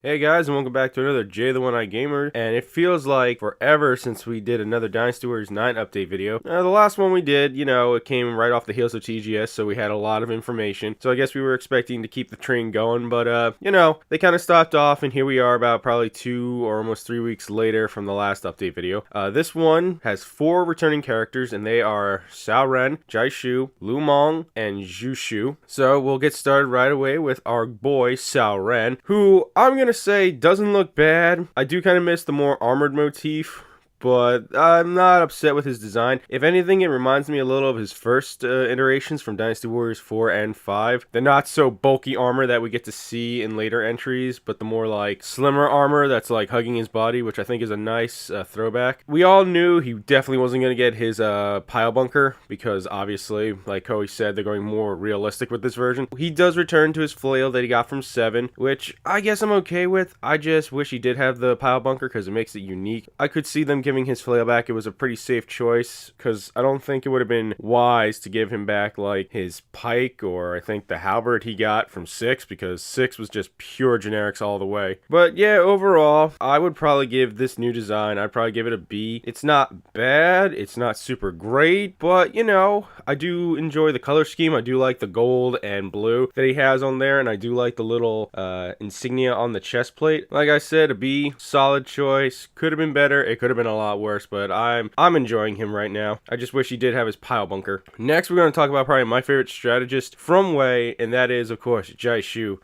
Hey guys, and welcome back to another Jay the One-Eyed Gamer, and it feels like forever since we did another Dynasty Warriors 9 update video. The last one we did, it came right off the heels of TGS, so we had a lot of information. So I guess we were expecting to keep the train going, but they kind of stopped off, and here we are about probably 2 or almost 3 weeks later from the last update video. This one has 4 returning characters, and they are Cao Ren, Jia Xu, Meng, and Xu Shu. So we'll get started right away with our boy Cao Ren, who I'm gonna say doesn't look bad. I do kind of miss the more armored motif, but I'm not upset with his design. If anything, it reminds me a little of his first iterations from Dynasty Warriors 4 and 5. The not so bulky armor that we get to see in later entries, but the more like slimmer armor that's like hugging his body, which I think is a nice throwback. We all knew he definitely wasn't going to get his pile bunker, because obviously, like Koei said, they're going more realistic with this version. He does return to his flail that he got from 7, which I guess I'm okay with. I just wish he did have the pile bunker because it makes it unique. I could see them giving his flail back. It was a pretty safe choice because I don't think it would have been wise to give him back like his pike, or I think the halberd he got from 6, because 6 was just pure generics all the way. But yeah, overall, I would probably give this new design, I'd probably give it a B. It's not bad, it's not super great, but I do enjoy the color scheme. I do like the gold and blue that he has on there, and I do like the little insignia on the chest plate. Like I said, a B, solid choice. Could have been better, it could have been a lot worse, but I'm enjoying him right now. I just wish he did have his pile bunker. Next, we're going to talk about probably my favorite strategist from Wei, and that is, of course, Jia Xu.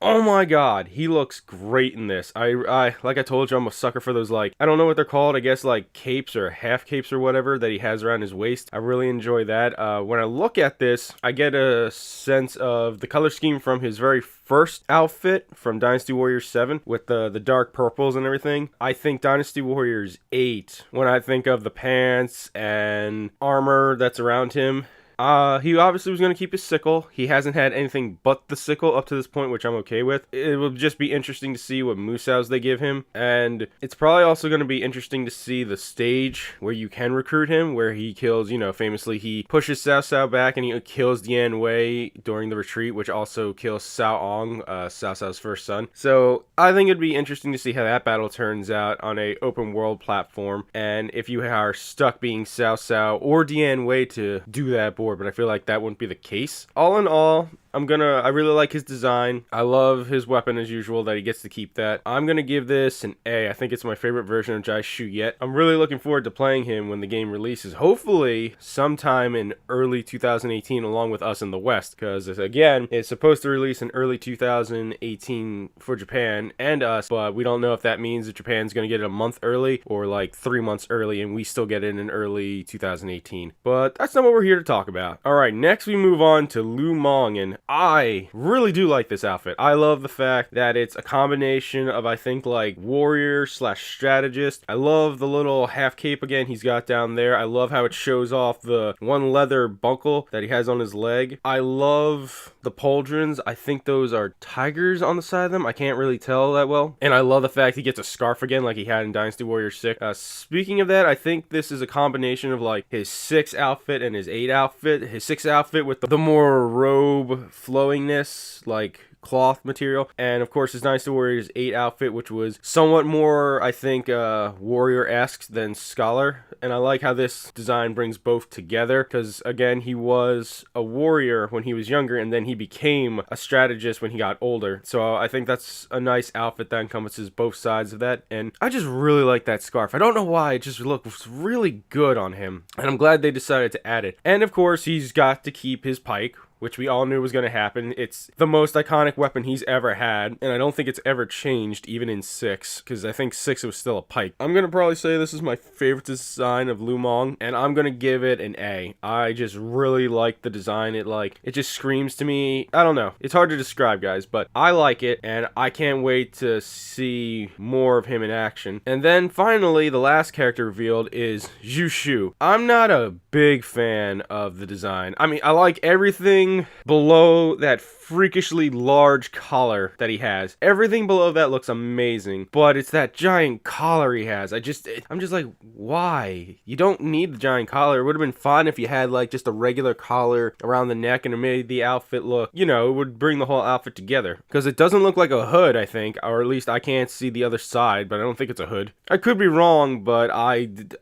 Oh my god, he looks great in this. I like I told you, I'm a sucker for those, like, I don't know what they're called, I guess like capes or half capes or whatever that he has around his waist. I really enjoy that. When I look at this, I get a sense of the color scheme from his very first outfit from Dynasty Warriors 7 with the dark purples and everything. I think Dynasty Warriors 8 when I think of the pants and armor that's around him. He obviously was going to keep his sickle. He hasn't had anything but the sickle up to this point, which I'm okay with. It will just be interesting to see what Musaos they give him. And it's probably also going to be interesting to see the stage where you can recruit him, where he kills, famously he pushes Cao Cao back and he kills Dian Wei during the retreat, which also kills Cao Ong, Cao Cao's first son. So I think it'd be interesting to see how that battle turns out on a open world platform. And if you are stuck being Cao Cao or Dian Wei to do that board, but I feel like that wouldn't be the case. All in all, I really like his design. I love his weapon as usual, that he gets to keep that. I'm gonna give this an A. I think it's my favorite version of Jia Xu yet. I'm really looking forward to playing him when the game releases. Hopefully sometime in early 2018 along with us in the West, because again, it's supposed to release in early 2018 for Japan and us, but we don't know if that means that Japan's gonna get it a month early or like 3 months early and we still get it in early 2018. But that's not what we're here to talk about. Alright, next we move on to Meng, and I really do like this outfit. I love the fact that it's a combination of, I think, like warrior slash strategist. I love the little half cape again he's got down there. I love how it shows off the one leather buckle that he has on his leg. I love the pauldrons. I think those are tigers on the side of them. I can't really tell that well. And I love the fact he gets a scarf again like he had in Dynasty Warriors 6. Speaking of that, I think this is a combination of like his 6 outfit and his 8 outfit. His 6 outfit with the more robe flowingness, like cloth material, and of course his Dynasty Warriors 8 outfit, which was somewhat more, I think, warrior-esque than scholar. And I like how this design brings both together, because again, he was a warrior when he was younger, and then he became a strategist when he got older. So I think that's a nice outfit that encompasses both sides of that, and I just really like that scarf. I don't know why, it just looks really good on him, and I'm glad they decided to add it. And of course, he's got to keep his pike, which we all knew was going to happen. It's the most iconic weapon he's ever had, and I don't think it's ever changed, even in 6, because I think 6 it was still a pike. I'm going to probably say this is my favorite design of Meng, and I'm going to give it an A. I just really like the design. It just screams to me. I don't know. It's hard to describe, guys, but I like it, and I can't wait to see more of him in action. And then finally, the last character revealed is Xu Shu. I'm not a big fan of the design. I mean, I like everything everything below that freakishly large collar that he has. Everything below that looks amazing, but it's that giant collar he has. I'm just like, why? You don't need the giant collar. It would have been fine if you had like just a regular collar around the neck and it made the outfit look, you know, it would bring the whole outfit together. Because it doesn't look like a hood, I think, or at least I can't see the other side, but I don't think it's a hood. I could be wrong, but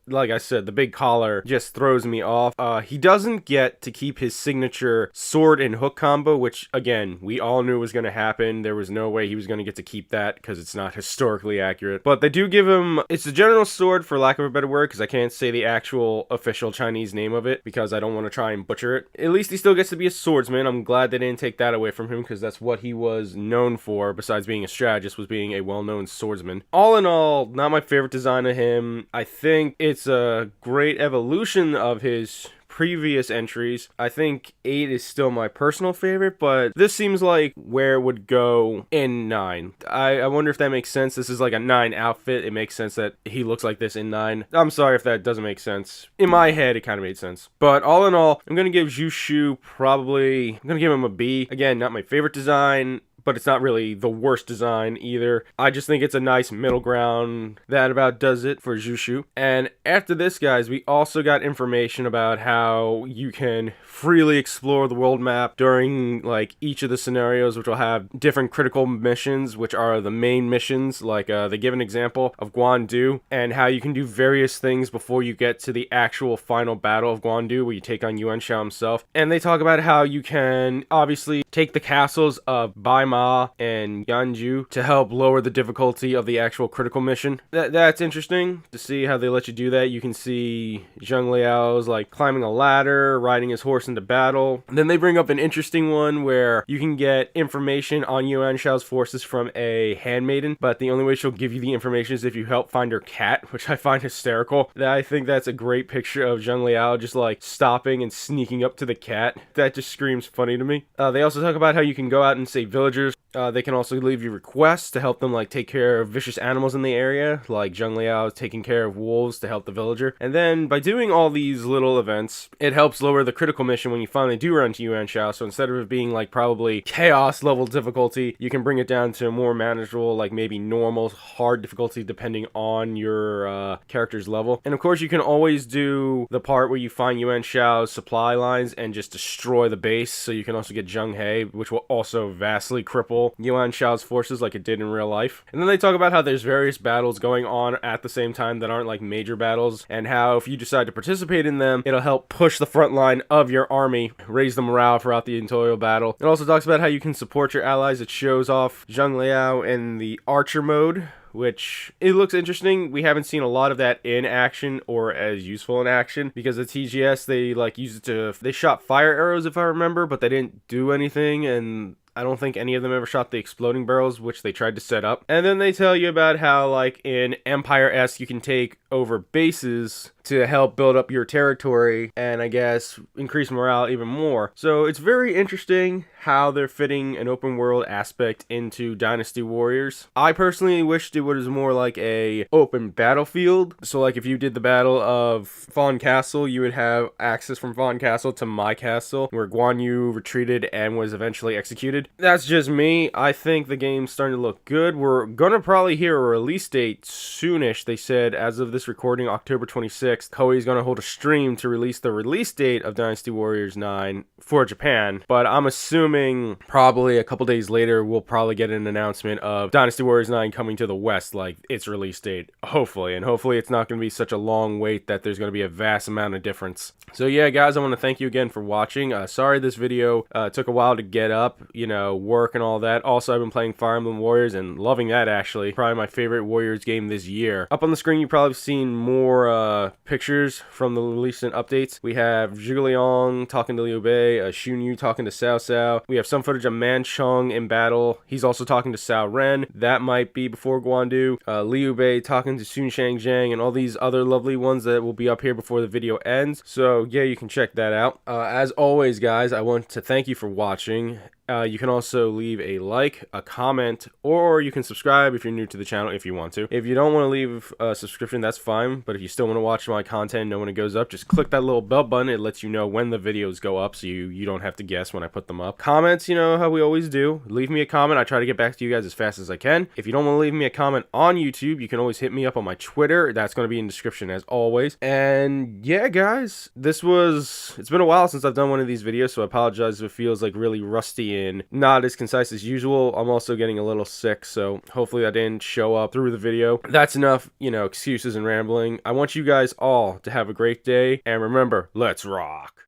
like I said, the big collar just throws me off. He doesn't get to keep his signature sword and hook combo, which again, we all knew was going to happen. There was no way he was going to get to keep that because it's not historically accurate. But they do give him, it's the general sword for lack of a better word, because I can't say the actual official Chinese name of it because I don't want to try and butcher it. At least he still gets to be a swordsman. I'm glad they didn't take that away from him because that's what he was known for, besides being a strategist, was being a well-known swordsman. All in all, not my favorite design of him. I think it's a great evolution of his previous entries. I think 8 is still my personal favorite, but this seems like where it would go in 9. I wonder if that makes sense. This is like a 9 outfit. It makes sense that he looks like this in 9. I'm sorry if that doesn't make sense. In my head, it kind of made sense. But all in all, I'm going to give Xu Shu I'm going to give him a B. Again, not my favorite design, but it's not really the worst design either. I just think it's a nice middle ground. That about does it for Xu Shu. And after this, guys, we also got information about how you can freely explore the world map during like each of the scenarios, which will have different critical missions, which are the main missions. Like they give an example of Guandu and how you can do various things before you get to the actual final battle of Guandu, where you take on Yuan Shao himself. And they talk about how you can obviously take the castles of Bai Ma and Yanju to help lower the difficulty of the actual critical mission. That's interesting to see how they let you do that. You can see Zheng Liao's like climbing a ladder, riding his horse into battle. And then they bring up an interesting one where you can get information on Yuan Shao's forces from a handmaiden, but the only way she'll give you the information is if you help find her cat, which I find hysterical. I think that's a great picture of Zheng Liao just like stopping and sneaking up to the cat. That just screams funny to me. They also talk about how you can go out and save villagers. They can also leave you requests to help them like take care of vicious animals in the area, like Zheng Liao taking care of wolves to help the villager. And then by doing all these little events, it helps lower the critical mission when you finally do run to Yuan Shao. So instead of it being like probably chaos level difficulty, you can bring it down to a more manageable, like maybe normal hard difficulty depending on your character's level. And of course you can always do the part where you find Yuan Shao's supply lines and just destroy the base. So you can also get Zheng He, which will also vastly cripple Yuan Shao's forces like it did in real life. And then they talk about how there's various battles going on at the same time that aren't like major battles, and how if you decide to participate in them, it'll help push the front line of your army, raise the morale throughout the entire battle. It also talks about how you can support your allies. It shows off Zheng Liao in the archer mode, which it looks interesting. We haven't seen a lot of that in action or as useful in action, because the TGS, they like use it to, they shot fire arrows if I remember, but they didn't do anything, and I don't think any of them ever shot the exploding barrels, which they tried to set up. And then they tell you about how, like, in Empire-esque, you can take over bases to help build up your territory and, I guess, increase morale even more. So it's very interesting how they're fitting an open world aspect into Dynasty Warriors. I personally wished it was more like a open battlefield. So, like, if you did the Battle of Fawn Castle, you would have access from Fawn Castle to my castle, where Guan Yu retreated and was eventually executed. That's just me. I think the game's starting to look good. We're gonna probably hear a release date soonish. They said as of this recording, October 26th, Koei's gonna hold a stream to release the release date of Dynasty Warriors 9 for Japan. But I'm assuming probably a couple days later, we'll probably get an announcement of Dynasty Warriors 9 coming to the West, like its release date, hopefully. And hopefully it's not gonna be such a long wait that there's gonna be a vast amount of difference. So yeah, guys, I want to thank you again for watching. Sorry this video took a while to get up, you know, work and all that. Also, I've been playing Fire Emblem Warriors and loving that, actually. Probably my favorite Warriors game this year. Up on the screen, you've probably seen more pictures from the recent updates. We have Zhuge Liang talking to Liu Bei, Xun Yu talking to Cao Cao. We have some footage of Man Cheng in battle. He's also talking to Cao Ren. That might be before Guandu. Liu Bei talking to Sun Shangjiang and all these other lovely ones that will be up here before the video ends. So yeah, you can check that out. As always, guys, I want to thank you for watching. You can also leave a like, a comment, or you can subscribe if you're new to the channel if you want to. If you don't want to leave a subscription, that's fine, but if you still want to watch my my content, know when it goes up, just click that little bell button. It lets you know when the videos go up, so you don't have to guess when I put them up. Comments, you know how we always do. Leave me a comment. I try to get back to you guys as fast as I can. If you don't want to leave me a comment on YouTube, you can always hit me up on my Twitter. That's going to be in the description as always. And yeah, guys, it's been a while since I've done one of these videos, so I apologize if it feels like really rusty and not as concise as usual. I'm also getting a little sick, so hopefully that didn't show up through the video. That's enough, you know, excuses and rambling. I want you guys all to have a great day, and remember, let's rock.